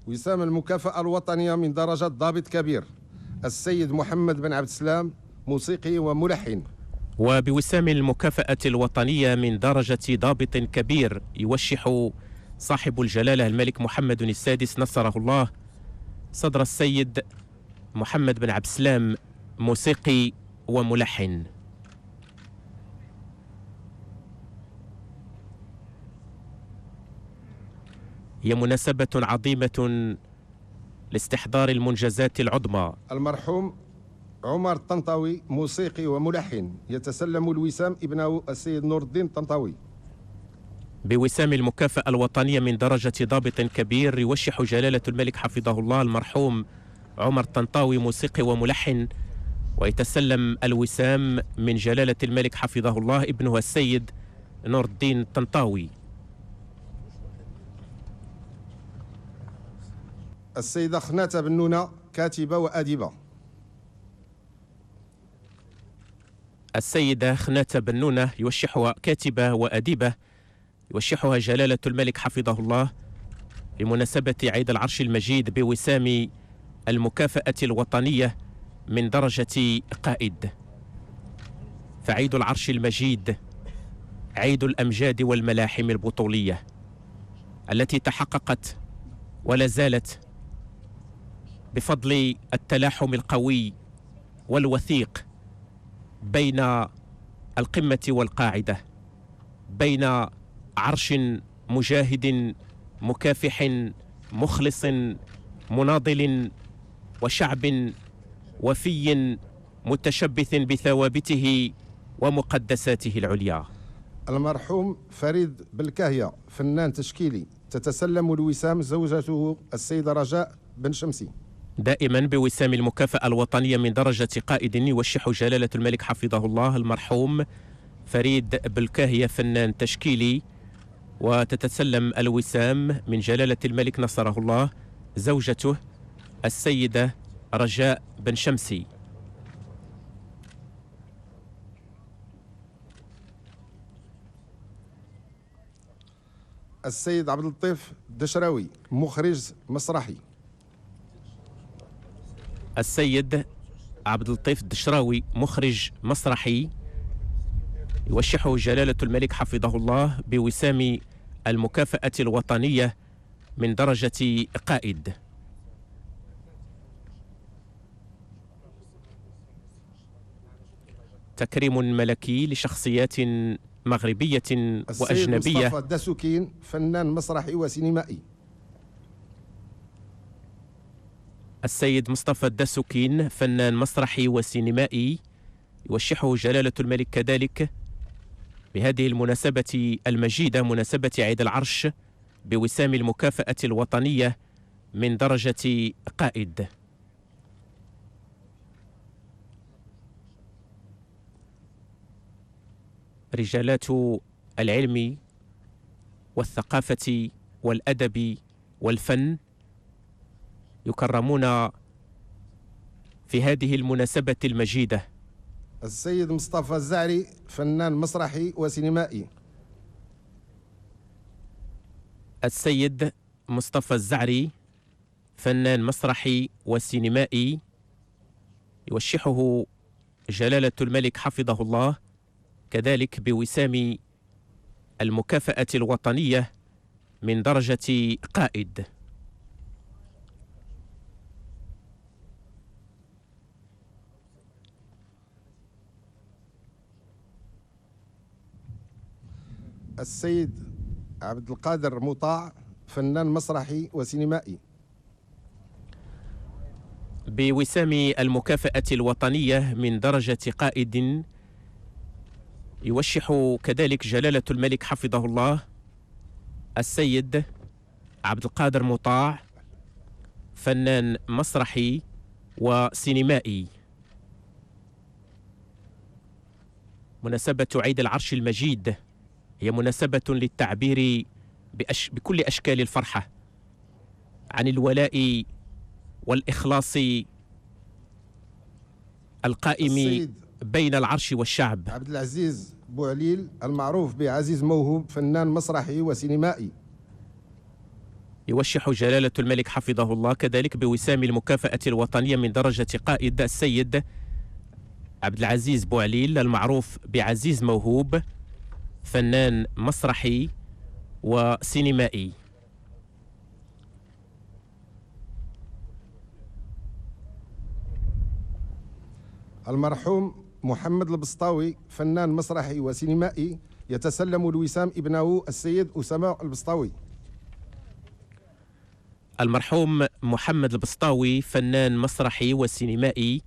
وسام المكافأة الوطنية من درجة ضابط كبير السيد محمد بن عبد السلام، موسيقي وملحن. وبوسام المكافأة الوطنية من درجة ضابط كبير يوشح صاحب الجلالة الملك محمد السادس نصره الله صدر السيد محمد بن عبد السلام، موسيقي وملحن. هي مناسبة عظيمة لاستحضار المنجزات العظمى. المرحوم عمر الطنطاوي، موسيقي وملحن، يتسلم الوسام ابنه السيد نور الدين الطنطاوي. بوسام المكافأة الوطنية من درجة ضابط كبير يوشح جلالة الملك حفظه الله المرحوم عمر الطنطاوي، موسيقي وملحن، ويتسلم الوسام من جلالة الملك حفظه الله ابنه السيد نور الدين الطنطاوي. السيدة خناتة بنونة، كاتبة وأديبة. السيدة خناتة بنونة يوشحها كاتبة وأديبة، يوشحها جلالة الملك حفظه الله بمناسبة عيد العرش المجيد بوسام المكافأة الوطنية من درجة قائد. فعيد العرش المجيد عيد الأمجاد والملاحم البطولية التي تحققت ولا زالت بفضل التلاحم القوي والوثيق بين القمة والقاعدة، بين عرش مجاهد مكافح مخلص مناضل وشعب وفي متشبث بثوابته ومقدساته العليا. المرحوم فريد بالكاهية، فنان تشكيلي، تتسلم الوسام زوجته السيدة رجاء بن شمسي. دائما بوسام المكافأة الوطنية من درجة قائد يوشح جلالة الملك حفظه الله المرحوم فريد بالكاهية، فنان تشكيلي، وتتسلم الوسام من جلالة الملك نصره الله زوجته السيدة رجاء بن شمسي. السيد عبد اللطيف الدشراوي، مخرج مسرحي. السيد عبد اللطيف الدشراوي، مخرج مسرحي، يوشحه جلالة الملك حفظه الله بوسام المكافأة الوطنية من درجة قائد. تكريم ملكي لشخصيات مغربية وأجنبية. السيد مصطفى الدسوكين، فنان مسرحي وسينمائي. السيد مصطفى الدسوكين، فنان مسرحي وسينمائي، يوشحه جلالة الملك كذلك بهذه المناسبة المجيدة، مناسبة عيد العرش، بوسام المكافأة الوطنية من درجة قائد. رجالات العلم والثقافة والأدب والفن يكرمون في هذه المناسبة المجيدة. السيد مصطفى الزعري، فنان مسرحي وسينمائي. السيد مصطفى الزعري، فنان مسرحي وسينمائي، يوشحه جلالة الملك حفظه الله كذلك بوسام المكافأة الوطنية من درجة قائد. السيد عبد القادر مطاع، فنان مسرحي وسينمائي. بوسام المكافأة الوطنية من درجة قائد يوشح كذلك جلالة الملك حفظه الله السيد عبد القادر مطاع، فنان مسرحي وسينمائي. مناسبة عيد العرش المجيد هي مناسبة للتعبير بكل أشكال الفرحة عن الولاء والإخلاص القائم بين العرش والشعب. عبد العزيز بوعليل، المعروف بعزيز موهوب، فنان مسرحي وسينمائي. يوشح جلالة الملك حفظه الله كذلك بوسام المكافأة الوطنية من درجة قائد السيد عبد العزيز بوعليل المعروف بعزيز موهوب، فنان مسرحي وسينمائي. المرحوم محمد البسطاوي فنان مسرحي وسينمائي يتسلم الوسام ابنه السيد أسامة البسطاوي. المرحوم محمد البسطاوي فنان مسرحي وسينمائي